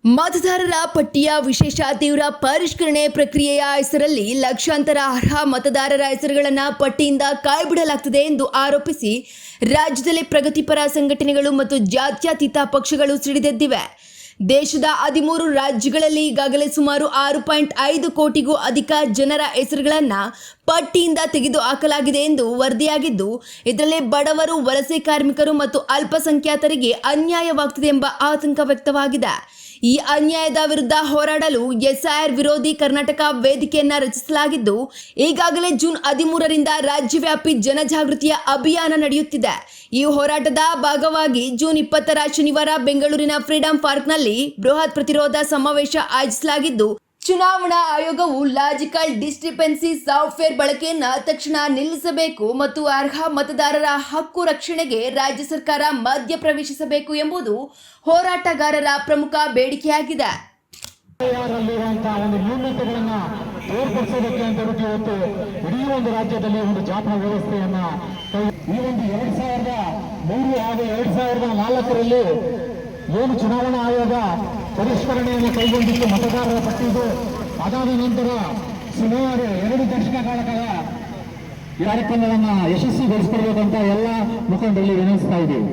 ಮತದಾರರ ಪಟ್ಟಿಯ ವಿಶೇಷ ತೀವ್ರ ಪರಿಷ್ಕರಣೆ ಪ್ರಕ್ರಿಯೆಯ ಹೆಸರಲ್ಲಿ ಲಕ್ಷಾಂತರ ಅರ್ಹ ಮತದಾರರ ಹೆಸರುಗಳನ್ನು ಪಟ್ಟಿಯಿಂದ ಕಾಯ್ಬಿಡಲಾಗುತ್ತಿದೆ ಎಂದು ಆರೋಪಿಸಿ ರಾಜ್ಯದಲ್ಲಿ ಪ್ರಗತಿಪರ ಸಂಘಟನೆಗಳು ಮತ್ತು ಜಾತ್ಯತೀತ ಪಕ್ಷಗಳು ಸಿಡಿದೆದ್ದಿವೆ. ದೇಶದ 13 ರಾಜ್ಯಗಳಲ್ಲಿ ಈಗಾಗಲೇ ಸುಮಾರು 6.5 ಕೋಟಿಗೂ ಅಧಿಕ ಜನರ ಹೆಸರುಗಳನ್ನು ಪಟ್ಟಿಯಿಂದ ತೆಗೆದುಹಾಕಲಾಗಿದೆ ಎಂದು ವರದಿಯಾಗಿದ್ದು, ಇದರಲ್ಲಿ ಬಡವರು, ವಲಸೆ ಕಾರ್ಮಿಕರು ಮತ್ತು ಅಲ್ಪಸಂಖ್ಯಾತರಿಗೆ ಅನ್ಯಾಯವಾಗುತ್ತಿದೆ ಎಂಬ ಆತಂಕ ವ್ಯಕ್ತವಾಗಿದೆ. ಈ ಅನ್ಯಾಯದ ವಿರುದ್ಧ ಹೋರಾಡಲು ಎಸ್ಐಆರ್ ವಿರೋಧಿ ಕರ್ನಾಟಕ ವೇದಿಕೆಯನ್ನ ರಚಿಸಲಾಗಿದ್ದು, ಈಗಾಗಲೇ ಜೂನ್ 13ರಿಂದ ರಾಜ್ಯವ್ಯಾಪಿ ಜನಜಾಗೃತಿಯ ಅಭಿಯಾನ ನಡೆಯುತ್ತಿದೆ. ಈ ಹೋರಾಟದ ಭಾಗವಾಗಿ ಜೂನ್ 20ರ ಶನಿವಾರ ಬೆಂಗಳೂರಿನ ಫ್ರೀಡಂ ಪಾರ್ಕ್ನಲ್ಲಿ ಬೃಹತ್ ಪ್ರತಿರೋಧ ಸಮಾವೇಶ ಆಯೋಜಿಸಲಾಗಿದ್ದು, ಚುನಾವಣಾ ಆಯೋಗವು ಲಾಜಿಕಲ್ ಡಿಸ್ಕ್ರಿಪೆನ್ಸಿ ಸಾಫ್ಟ್ವೇರ್ ಬಳಕೆಯನ್ನ ತಕ್ಷಣ ನಿಲ್ಲಿಸಬೇಕು ಮತ್ತು ಅರ್ಹ ಮತದಾರರ ಹಕ್ಕು ರಕ್ಷಣೆಗೆ ರಾಜ್ಯ ಸರ್ಕಾರ ಮಧ್ಯ ಪ್ರವೇಶಿಸಬೇಕು ಎಂಬುದು ಹೋರಾಟಗಾರರ ಪ್ರಮುಖ ಬೇಡಿಕೆಯಾಗಿದೆ. ಇಡೀ ಒಂದು ರಾಜ್ಯದಲ್ಲಿ ಒಂದು ಜಾತ್ರಾ ವ್ಯವಸ್ಥೆಯನ್ನ ಈ ಒಂದು 2003 ಹಾಗೂ 2004ರಲ್ಲಿ ಏನು ಚುನಾವಣಾ ಆಯೋಗ ಪರಿಷ್ಕರಣೆಯನ್ನು ಕೈಗೊಂಡಿದ್ದು ಮತದಾರರ ಪಟ್ಟಿದು, ಅದಾದ ನಂತರ ಸುಮಾರು 2 ದಶಕಗಳ ಕಾಲ ಈ ಕಾರ್ಯಕ್ರಮವನ್ನು ಯಶಸ್ವಿಗೊಳಿಸಿಕೊಳ್ಬೇಕಂತ ಎಲ್ಲ ಮುಖಂಡರಲ್ಲಿ ವಿನಂತಿಸ್ತಾ ಇದ್ದೀವಿ.